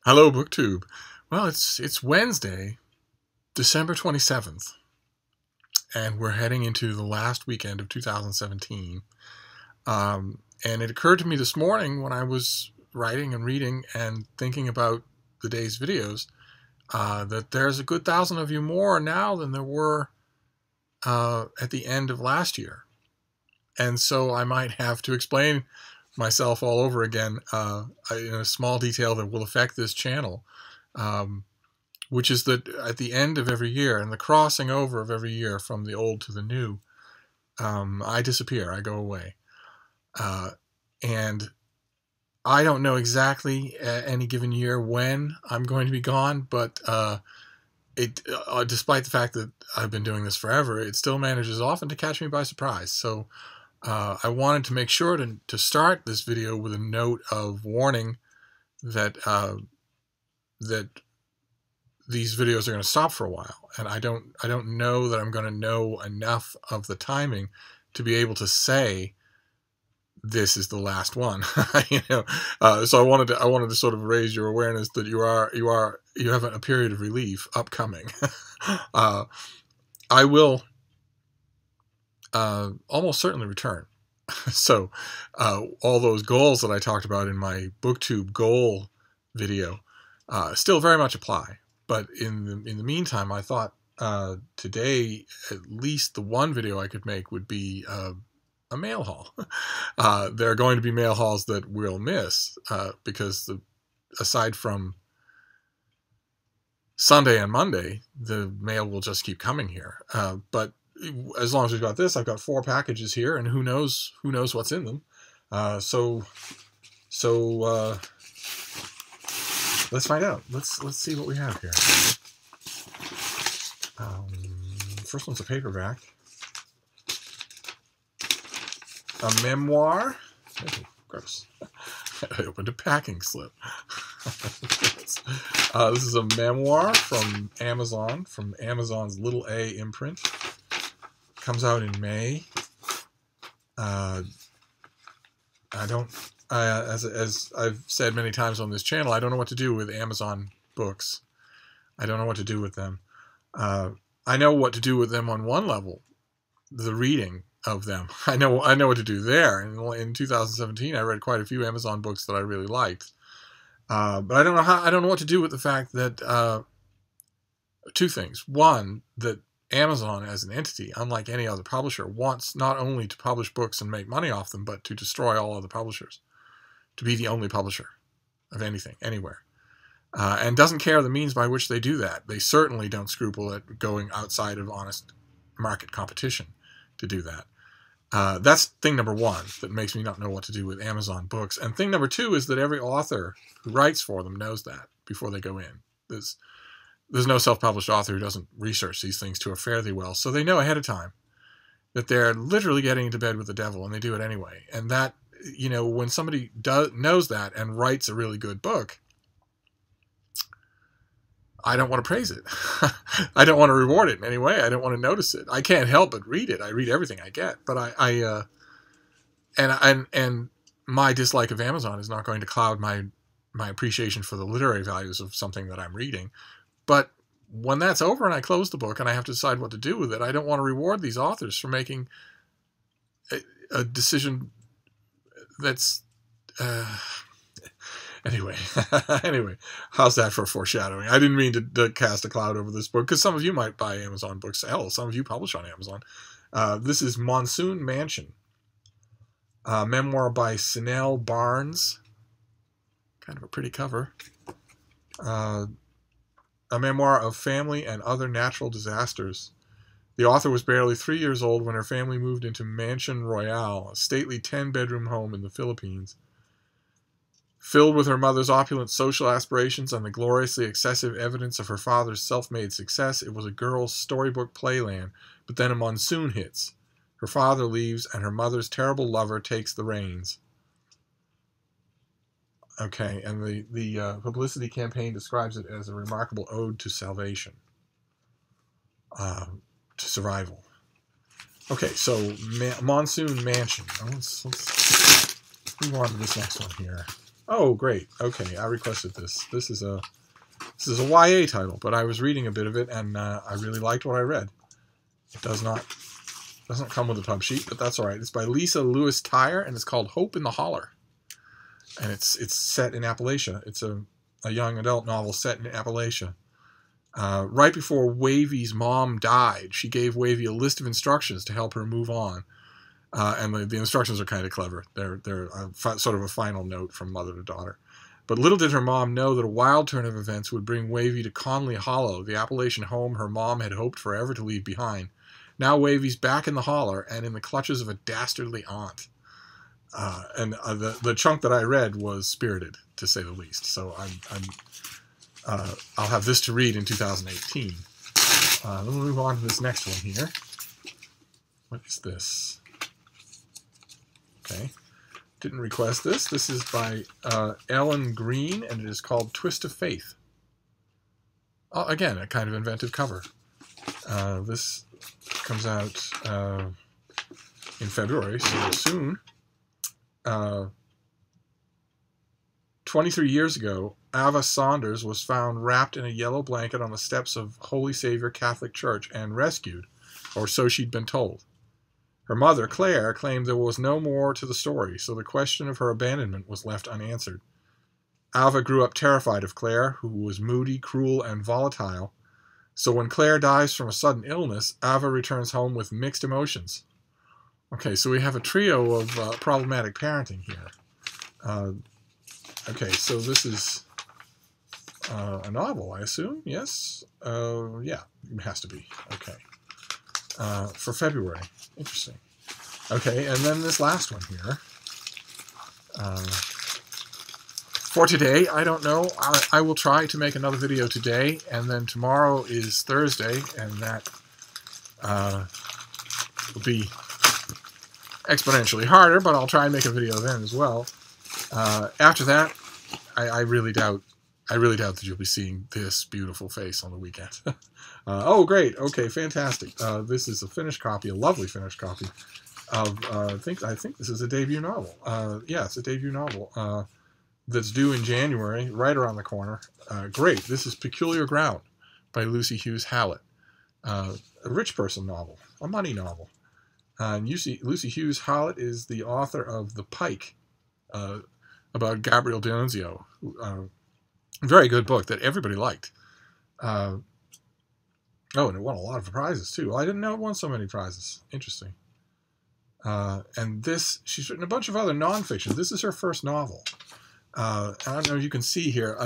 Hello, BookTube. Well, it's Wednesday, December 27th, and we're heading into the last weekend of 2017. And it occurred to me this morning when I was writing and reading and thinking about the day's videos that there's a good 1,000 of you more now than there were at the end of last year. And so I might have to explain myself all over again in a small detail that will affect this channel, which is that at the end of every year and the crossing over of every year from the old to the new, I disappear, I go away. And I don't know exactly any given year when I'm going to be gone, but despite the fact that I've been doing this forever, it still manages often to catch me by surprise. So I wanted to make sure to start this video with a note of warning that that these videos are going to stop for a while, and I don't know that I'm going to know enough of the timing to be able to say this is the last one. So I wanted to sort of raise your awareness that you have a period of relief upcoming. I will almost certainly return. So all those goals that I talked about in my BookTube goal video still very much apply. But in the meantime, I thought today at least the one video I could make would be a mail haul. There are going to be mail hauls that we'll miss because aside from Sunday and Monday, the mail will just keep coming here. But as long as we've got this, I've got 4 packages here, and who knows what's in them. So let's find out. Let's see what we have here. First one's a paperback. A memoir. Oh, gross. I opened a packing slip. This is a memoir from Amazon, from Amazon's Little A imprint. Comes out in May. As I've said many times on this channel, I don't know what to do with Amazon books. I don't know what to do with them. I know what to do with them on one level, the reading of them. I know what to do there. In 2017, I read quite a few Amazon books that I really liked. But I don't know what to do with the fact that 2 things. One, that Amazon as an entity, unlike any other publisher, wants not only to publish books and make money off them, but to destroy all other publishers, to be the only publisher of anything, anywhere. And doesn't care the means by which they do that. They certainly don't scruple at going outside of honest market competition to do that. That's thing number 1 that makes me not know what to do with Amazon books. And thing number 2 is that every author who writes for them knows that before they go in. There's no self-published author who doesn't research these things to a fairly well. So they know ahead of time that they're literally getting into bed with the devil, and they do it anyway. And that, when somebody knows that and writes a really good book, I don't want to praise it. I don't want to reward it in any way. I don't want to notice it. I can't help but read it. I read everything I get. But and my dislike of Amazon is not going to cloud my appreciation for the literary values of something that I'm reading. But when that's over and I close the book and I have to decide what to do with it, I don't want to reward these authors for making a decision that's... Anyway, how's that for foreshadowing? I didn't mean to cast a cloud over this book, because some of you might buy Amazon books. Hell, some of you publish on Amazon. This is Monsoon Mansion, a memoir by Sinell Barnes. Kind of a pretty cover. A memoir of family and other natural disasters. The author was barely 3 years old when her family moved into Mansion Royale, a stately 10-bedroom home in the Philippines. Filled with her mother's opulent social aspirations and the gloriously excessive evidence of her father's self-made success, it was a girl's storybook playland. But then a monsoon hits. Her father leaves, and her mother's terrible lover takes the reins. Okay, and the publicity campaign describes it as a remarkable ode to salvation, to survival. Okay, so Monsoon Mansion. Let's move on to this next one here. Oh, great. Okay, I requested this. This is a YA title, but I was reading a bit of it, and I really liked what I read. It doesn't come with a pub sheet, but that's all right. It's by Lisa Lewis Tyre, and it's called Hope in the Holler. And it's set in Appalachia. It's a young adult novel set in Appalachia. Right before Wavy's mom died, she gave Wavy a list of instructions to help her move on. And the instructions are kind of clever. They're sort of a final note from mother to daughter. But little did her mom know that a wild turn of events would bring Wavy to Conley Hollow, the Appalachian home her mom had hoped forever to leave behind. Now Wavy's back in the holler and in the clutches of a dastardly aunt. The chunk that I read was spirited, to say the least. So I'll have this to read in 2018. Let me move on to this next one here. What is this? Okay. Didn't request this. This is by Ellen Green, and it is called Twist of Faith. Again, a kind of inventive cover. This comes out in February, so soon. 23 years ago, Ava Saunders was found wrapped in a yellow blanket on the steps of Holy Savior Catholic Church and rescued, or so she'd been told. Her mother, Claire, claimed there was no more to the story, so the question of her abandonment was left unanswered. Ava grew up terrified of Claire, who was moody, cruel, and volatile. So when Claire dies from a sudden illness, Ava returns home with mixed emotions. Okay, so we have a trio of problematic parenting here. Okay, so this is a novel, I assume? Yes? Yeah, it has to be. Okay. For February. Interesting. Okay, and then this last one here. For today, I don't know. I will try to make another video today, and then tomorrow is Thursday, and that will be exponentially harder, but I'll try and make a video then as well. After that, I really doubt that you'll be seeing this beautiful face on the weekend. Oh, great. Okay, fantastic. This is a finished copy, a lovely finished copy of, I think this is a debut novel. Yeah, it's a debut novel that's due in January, right around the corner. Great. This is Peculiar Ground by Lucy Hughes Hallett. A rich person novel, a money novel. And Lucy Hughes Hallett is the author of The Pike, about Gabriel D'Annunzio. Very good book that everybody liked. Oh, and it won a lot of prizes, too. I didn't know it won so many prizes. Interesting. And this, she's written a bunch of other nonfiction. This is her first novel. I don't know if you can see here,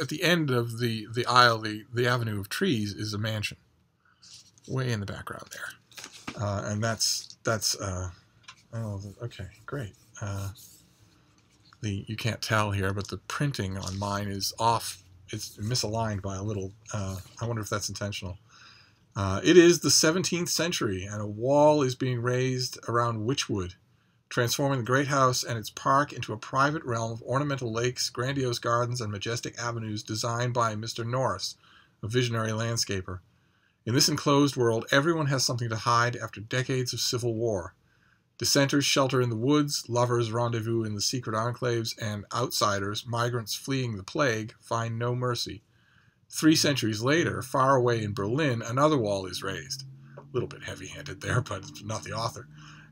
at the end of the aisle, the avenue of trees is a mansion. Way in the background there. And that's oh, okay, great. You can't tell here, but the printing on mine is off. It's misaligned by a little. I wonder if that's intentional. It is the 17th century, and a wall is being raised around Witchwood, transforming the great house and its park into a private realm of ornamental lakes, grandiose gardens, and majestic avenues designed by Mr. Norris, a visionary landscaper. In this enclosed world, everyone has something to hide after decades of civil war. Dissenters shelter in the woods, lovers rendezvous in the secret enclaves, and outsiders, migrants fleeing the plague, find no mercy. 3 centuries later, far away in Berlin, another wall is raised. A little bit heavy-handed there, but not the author.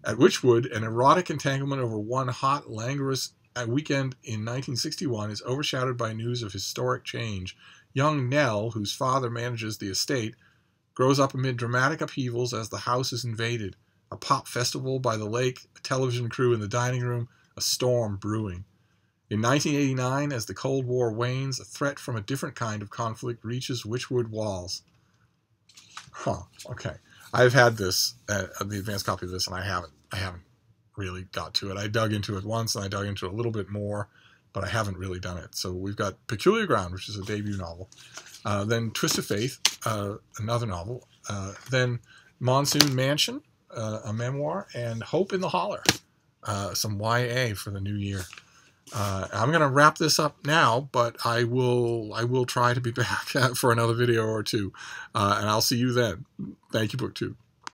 At Witchwood, an erotic entanglement over one hot, languorous weekend in 1961 is overshadowed by news of historic change. Young Nell, whose father manages the estate, grows up amid dramatic upheavals as the house is invaded. A pop festival by the lake, a television crew in the dining room, a storm brewing. In 1989, as the Cold War wanes, a threat from a different kind of conflict reaches Witchwood walls. Huh, okay. I've had this, the advanced copy of this, and I haven't really got to it. I dug into it once, and I dug into it a little bit more, but I haven't really done it. So we've got Peculiar Ground, which is a debut novel. Then Twist of Faith, another novel. Then Monsoon Mansion, a memoir, and Hope in the Holler, some YA for the new year. I'm going to wrap this up now, but I will try to be back for another video or two, and I'll see you then. Thank you, BookTube.